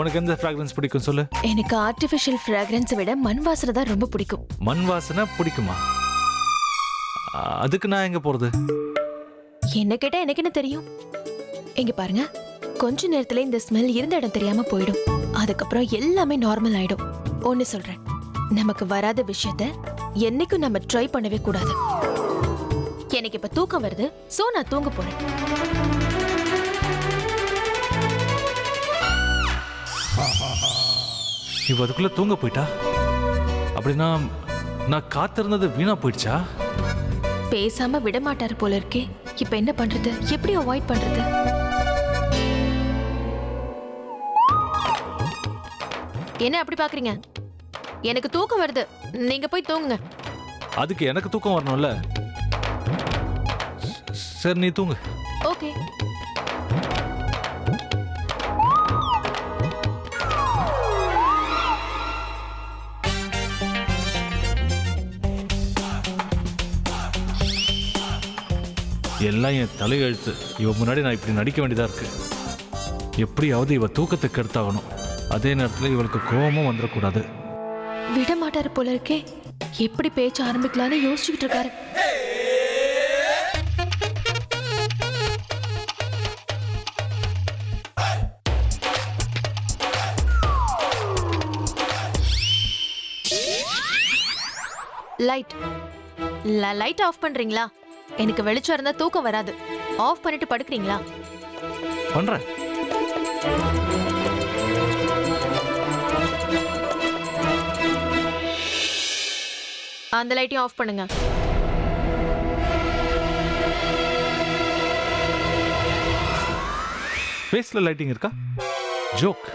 உனக்கு எந்த ஃப்ராக்ரன்ஸ் பிடிக்கும் சொல்லு. எனக்கு ஆர்டிஃபிஷியல் ஃப்ராக்ரன்ஸை விட மண் வாசனை தான் ரொம்ப பிடிக்கும். மண் வாசனை பிடிக்குமா? அதுக்கு நான் எங்க போறது? என்ன கேட்டா எனக்கு என்ன தெரியும்? இங்க பாருங்க, கொஞ்ச நேரத்துல இந்த ஸ்மெல் இருந்த இடம் தெரியாம போயிடும். அதுக்கப்புறம் எல்லாமே நார்மல் ஆயிடும். ஒன்னு சொல்றேன், நமக்கு வராத விஷயத்த என்னைக்கும் நம்ம ட்ரை பண்ணவே கூடாது. எனக்கு இப்ப தூக்கம் வருது, சோ நான் தூங்க போறேன். இவ அதுக்குள்ள தூங்க போயிட்டா? அப்படின்னா நான் காத்திருந்தது வீணா போயிடுச்சா? பேசாம விட மாட்டாரு போல இருக்கே. இப்ப என்ன பண்றது? எப்படி அவாய்ட் பண்றது? என்ன அப்படி பாக்குறீங்க? எனக்கு தூக்கம் வருது, நீங்க போய் தூங்குங்க. அதுக்கு எனக்கு தூக்கம் வரணும்ல. சரி, நீ தூங்கு. ஓகே. எல்லாம் என் தலையெழுத்து. இவ முன்னாடி நான் இப்படி நடிக்க வேண்டியதா இருக்கு. எப்படியாவது இவ தூக்கத்தை கெடுத்தாகணும். அதே நேரத்தில் இவளுக்கு கோபமும் வந்துடக்கூடாது. விட மாட்டாரு போல இருக்கே. எப்படி பேச்ச ஆரம்பிக்கலான்னு யோசிச்சுக்கிட்டு இருக்காரு. லைட் லைட் ஆஃப் பண்றீங்களா? எனக்கு வெளிச்சம் இருந்தா தூக்கம் வராது. ஆஃப் பண்ணிட்டு படுக்கிறீங்களா? பண்றேன். அந்த லைட்டையும் ஆஃப் பண்ணுங்க. ஃபேஸ்ல லைட்டிங் இருக்கா? ஜோக்.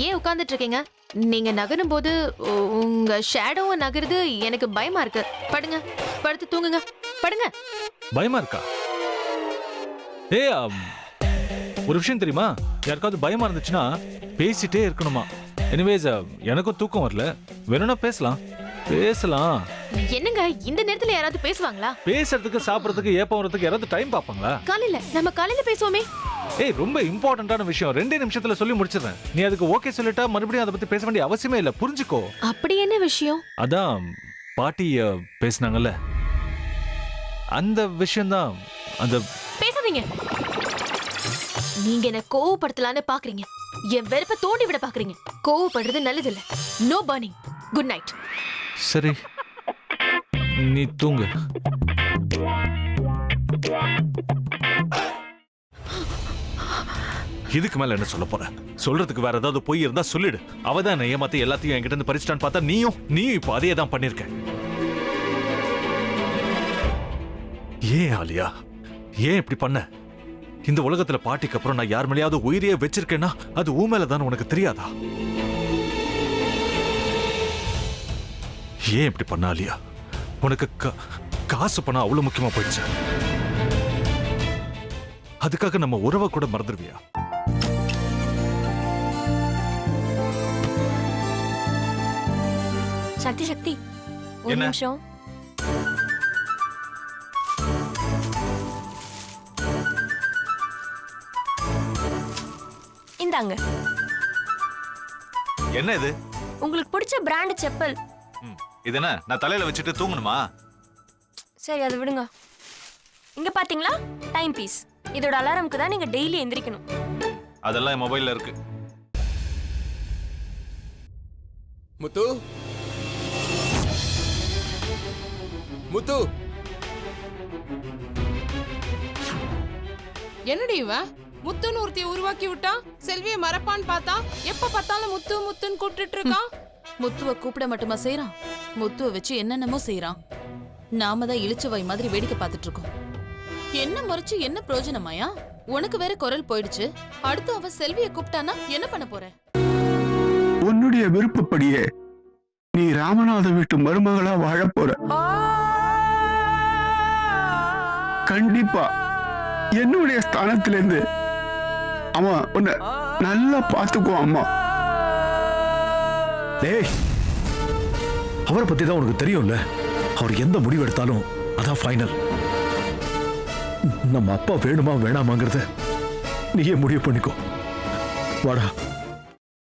ஏன் உட்கார்ந்துட்டு இருக்கீங்க? நீங்க நகரும் போது உங்க ஷேடோவும் நகருது. எனக்கு பயமா இருக்கு. படுங்க, படுத்து தூங்குங்க. படுங்க. பயமா இருக்கா? ஒரு விஷயம் தெரியுமா? யாருக்காவது பயமா இருந்துச்சுன்னா பேசிட்டே இருக்கணுமா. எனிவேஸ், எனக்கும் தூக்கம் வரல. வேணும்னா பேசலாம். என்னங்க இந்த நேரத்துல யாராவது பேசுவாங்களா? பேசுறதுக்கு சாப்பிடறதுக்கு ஏப்பம் வரதுக்கு யாராவது டைம் பாப்பாங்களா? நம்ம காலையில பேசுவோமே. ரொம்ப இம்பார்ட்டன்டான விஷயம். 2 நிமிஷத்துல சொல்லி முடிச்சிடுறேன். நீ அதுக்கு ஓகே சொல்லிட்டா மறுபடியும் அதை பத்தி பேச வேண்டிய அவசியமே இல்ல. புரிஞ்சுக்கோ. அப்படி என்ன விஷயம்? அதான் பாட்டி பேசினாங்கல்ல, அந்த விஷயம் தான். அந்த பேசாதீங்க. நீங்க என்ன கோவப்படுத்தலான்னு பாக்குறீங்க. என் வெறுப்பை தோண்டி விட பாக்குறீங்க. கோவப்படுறது நல்லது இல்ல. No burning. Good night. சரி, நீ தூங்கு. இதுக்கு மேல என்ன சொல்ல போற? சொல்றதுக்கு வேற ஏதாவது போய் இருந்தா சொல்லிடு. அவதான் ஏமாத்தி எல்லாத்தையும் என்கிட்ட இருந்து பறிச்சிட்டான்னு பார்த்தா நீயும் இப்ப அதே தான் பண்ணிருக்க. ஏன் ஆலியா, ஏன் இப்படி பண்ண? இந்த உலகத்துல பாட்டிக்கு அப்புறம் நான் யார் மேலேயாவது உயிரையே வச்சிருக்கேன்னா அது ஊ மேலதான். உனக்கு தெரியாதா? ஏன் இப்படி பண்ண ஆலியா? உனக்கு காசு பணம் அவ்வளவு முக்கியமா போயிடுச்சு. அதுக்காக நம்ம உறவை கூட மறந்துடுவியா? சக்தி ஒரு நிமிஷம். இந்தாங்க. என்ன இது? உங்களுக்கு பிடிச்ச பிராண்ட் செப்பல். இது என்ன, நான் தலையில வச்சுட்டு தூங்கணுமா? சரி, அதை விடுங்க. இங்க பாத்தீங்களா, டைம் பீஸ். இதோட அலாரம்க்கு தான் நீங்க டெய்லி எந்திரிக்கணும். அதெல்லாம் என் மொபைல்ல இருக்கு. முத்து, முத்து, என்னடி இவன் முத்துன்னு ஒருத்திய உருவாக்கி விட்டான். செல்விய மறப்பான்னு பார்த்தா எப்ப பார்த்தாலும் முத்து முத்துன்னு கூப்பிட்டு இருக்கான். முத்துவ கூப்பிட மட்டுமா செய்யறான்? முத்துவ வச்சு என்னென்னமோ செய்யறான். நாம தான் இழிச்சவாய் மாதிரி வேடிக்கை பார்த்துட்டு இருக்கோம். என்ன முறைச்சு என்ன பிரயோஜனமாயா? உனக்கு வேற குரல் போயிடுச்சு. அடுத்து அவ செல்விய கூப்பிட்டானா என்ன பண்ண போற? உன்னுடைய விருப்பப்படியே நீ ராமநாத வீட்டு மருமகளா வாழ போற. கண்டிப்பா என்னுடைய ஸ்தானத்திலிருந்து அவன் உன்னை நல்லா பார்த்துக்கோ அம்மா. டேய், அவரை பத்தி தான் உனக்கு தெரியும்ல. அவர் எந்த முடிவு எடுத்தாலும் அதான் ஃபைனல். நம்ம அப்பா வேணுமா வேணாமாங்கிறத நீயே முடிவு பண்ணிக்கோ. வாடா.